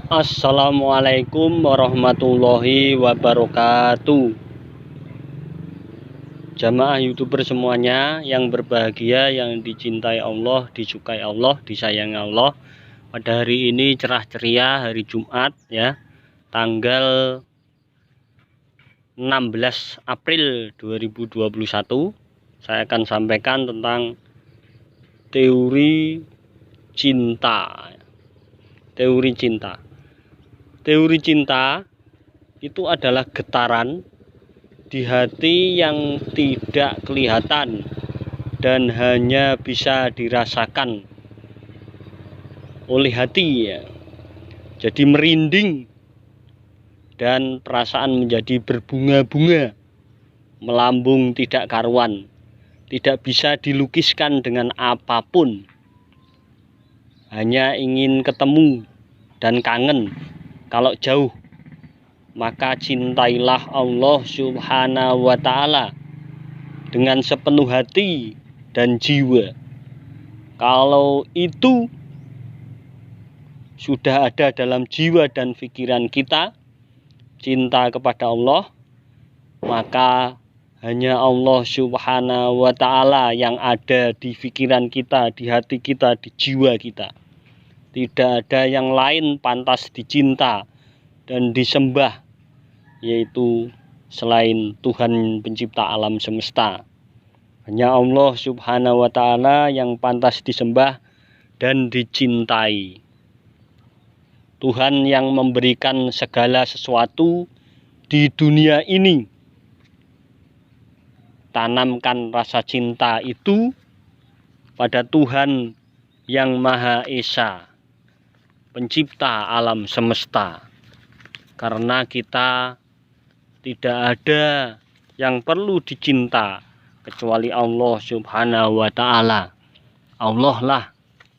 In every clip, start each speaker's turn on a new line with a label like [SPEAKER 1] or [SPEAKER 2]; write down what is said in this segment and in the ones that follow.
[SPEAKER 1] Assalamualaikum warahmatullahi wabarakatuh. Jamaah YouTuber semuanya yang berbahagia, yang dicintai Allah, disukai Allah, disayangi Allah. Pada hari ini cerah ceria, hari Jumat ya, tanggal 16 April 2021. Saya akan sampaikan tentang teori cinta. Teori cinta. Teori cinta itu adalah getaran di hati yang tidak kelihatan dan hanya bisa dirasakan oleh hati ya. Jadi merinding dan perasaan menjadi berbunga-bunga, melambung tidak karuan, tidak bisa dilukiskan dengan apapun. Hanya ingin ketemu dan kangen. Kalau jauh, maka cintailah Allah Subhanahu wa ta'ala dengan sepenuh hati dan jiwa. Kalau itu sudah ada dalam jiwa dan pikiran kita, cinta kepada Allah, maka hanya Allah Subhanahu wa ta'ala yang ada di pikiran kita, di hati kita, di jiwa kita. Tidak ada yang lain pantas dicinta dan disembah, yaitu selain Tuhan pencipta alam semesta. Hanya Allah Subhanahu wa ta'ala yang pantas disembah dan dicintai. Tuhan yang memberikan segala sesuatu di dunia ini. Tanamkan rasa cinta itu pada Tuhan yang Maha Esa, pencipta alam semesta. Karena kita tidak ada yang perlu dicinta kecuali Allah Subhanahu wa ta'ala. Allah lah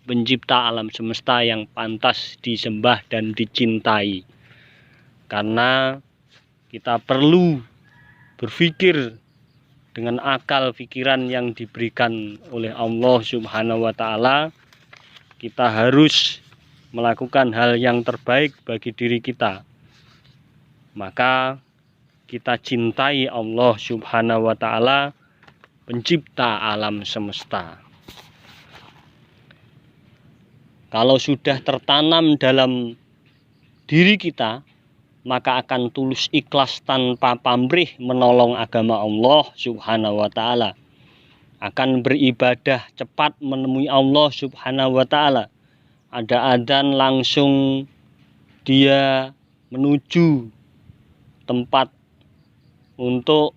[SPEAKER 1] pencipta alam semesta yang pantas disembah dan dicintai. Karena kita perlu berpikir dengan akal pikiran yang diberikan oleh Allah Subhanahu wa ta'ala. Kita harus melakukan hal yang terbaik bagi diri kita. Maka kita cintai Allah Subhanahu wa ta'ala, pencipta alam semesta. Kalau sudah tertanam dalam diri kita, maka akan tulus ikhlas tanpa pamrih menolong agama Allah Subhanahu wa ta'ala. Akan beribadah cepat menemui Allah Subhanahu wa ta'ala. Ada adzan langsung dia menuju tempat untuk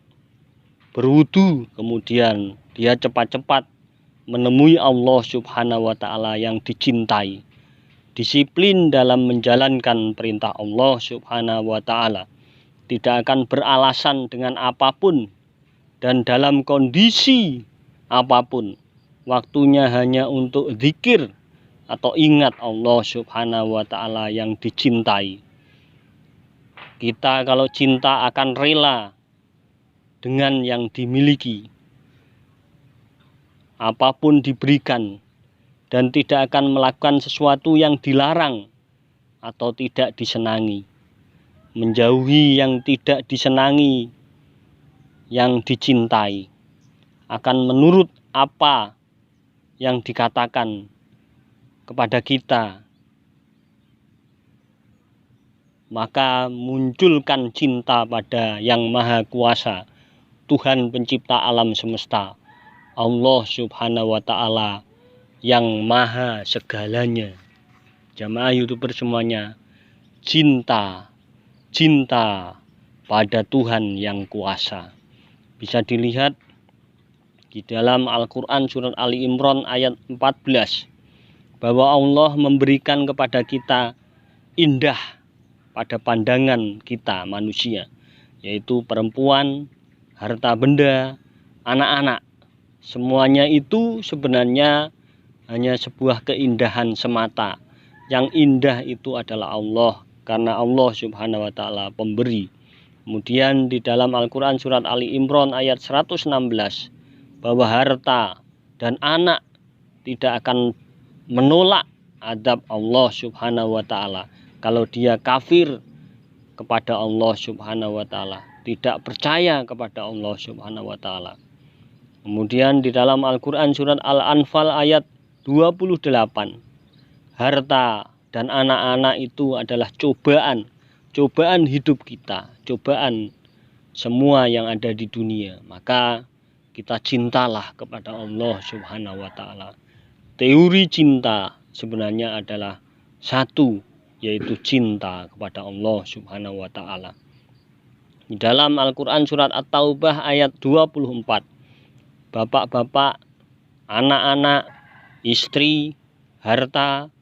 [SPEAKER 1] berwudu, kemudian dia cepat-cepat menemui Allah Subhanahu wa ta'ala yang dicintai. Disiplin dalam menjalankan perintah Allah Subhanahu wa ta'ala, tidak akan beralasan dengan apapun dan dalam kondisi apapun. Waktunya hanya untuk zikir atau ingat Allah Subhanahu wa ta'ala yang dicintai. Kita kalau cinta akan rela dengan yang dimiliki. Apapun diberikan dan tidak akan melakukan sesuatu yang dilarang atau tidak disenangi. Menjauhi yang tidak disenangi, yang dicintai. Akan menurut apa yang dikatakan kepada kita. Maka munculkan cinta pada yang maha kuasa, Tuhan pencipta alam semesta, Allah Subhanahu wa ta'ala yang maha segalanya. Jamaah YouTuber semuanya, cinta pada Tuhan yang kuasa. Bisa dilihat di dalam Al-Quran surat Ali Imran ayat 14. Bahwa Allah memberikan kepada kita indah pada pandangan kita manusia, yaitu perempuan, harta benda, anak-anak. Semuanya itu sebenarnya hanya sebuah keindahan semata. Yang indah itu adalah Allah, karena Allah Subhanahu wa ta'ala pemberi. Kemudian di dalam Al-Quran surat Ali Imran ayat 116, bahwa harta dan anak tidak akan menolak adab Allah Subhanahu wa ta'ala. kalau dia kafir kepada Allah Subhanahu wa taala, tidak percaya kepada Allah Subhanahu wa taala. Kemudian di dalam Al-Qur'an surat Al-Anfal ayat 28, harta dan anak-anak itu adalah cobaan hidup kita, cobaan semua yang ada di dunia. Maka kita cintalah kepada Allah Subhanahu wa taala. Teori cinta sebenarnya adalah satu, yaitu cinta kepada Allah Subhanahu wa taala. Di dalam Al-Qur'an surat At-Taubah ayat 24, bapak-bapak, anak-anak, istri, harta,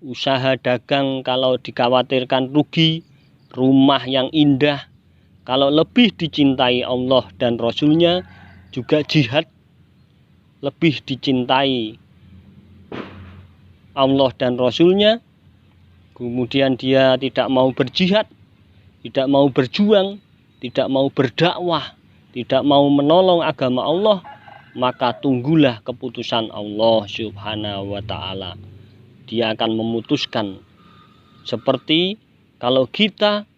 [SPEAKER 1] usaha dagang kalau dikhawatirkan rugi, rumah yang indah kalau lebih dicintai Allah dan Rasul-Nya, juga jihad lebih dicintai Allah dan Rasul-Nya, kemudian dia tidak mau berjihad, tidak mau berjuang, tidak mau berdakwah, tidak mau menolong agama Allah, maka tunggulah keputusan Allah Subhanahu wa taala. Dia akan memutuskan. Seperti kalau kita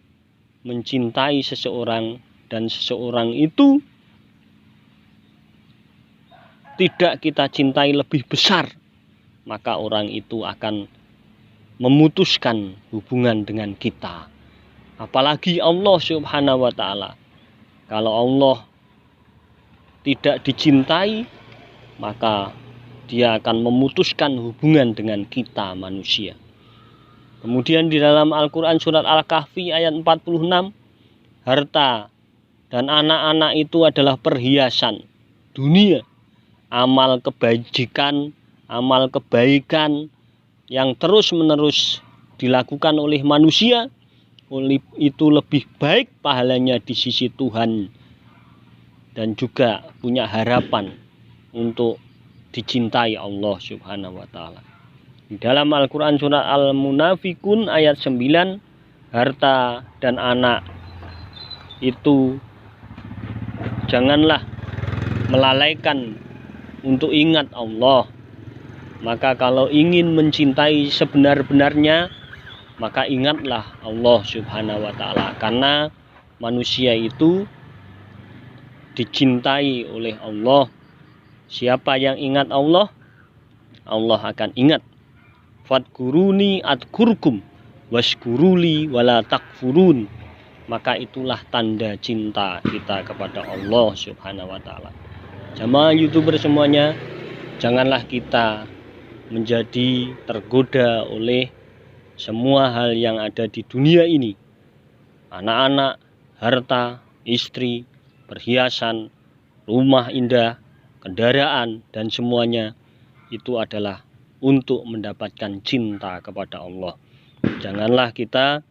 [SPEAKER 1] mencintai seseorang dan seseorang itu tidak kita cintai lebih besar, maka orang itu akan memutuskan hubungan dengan kita. Apalagi Allah Subhanahu wa taala. Kalau Allah tidak dicintai, maka dia akan memutuskan hubungan dengan kita manusia. Kemudian di dalam Al-Qur'an surat Al-Kahfi ayat 46, harta dan anak-anak itu adalah perhiasan dunia, amal kebajikan, amal kebaikan yang terus-menerus dilakukan oleh manusia, itu lebih baik pahalanya di sisi Tuhan dan juga punya harapan untuk dicintai Allah Subhanahu wa taala. Di dalam Al-Qur'an surat Al-Munafikun ayat 9, harta dan anak itu janganlah melalaikan untuk ingat Allah. Maka kalau ingin mencintai sebenar-benarnya, maka ingatlah Allah Subhanahu wa taala, karena manusia itu dicintai oleh Allah. Siapa yang ingat Allah, Allah akan ingat. Fadkuruni adkurkum washkuruli wala takfurun. Maka itulah tanda cinta kita kepada Allah Subhanahu wa taala. Jamaah YouTuber semuanya, janganlah kita menjadi tergoda oleh semua hal yang ada di dunia ini. Anak-anak, harta, istri, perhiasan, rumah indah, kendaraan, dan semuanya itu adalah untuk mendapatkan cinta kepada Allah. Janganlah kita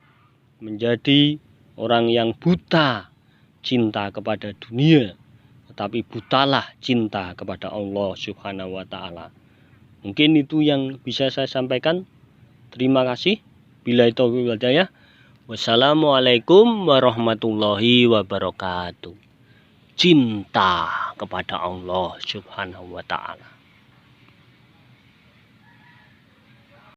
[SPEAKER 1] menjadi orang yang buta cinta kepada dunia, tetapi butalah cinta kepada Allah Subhanahu wa taala. Mungkin itu yang bisa saya sampaikan. Terima kasih. Billahi taufiq wal hidayah. Wassalamualaikum warahmatullahi wabarakatuh. Cinta kepada Allah Subhanahu wa taala.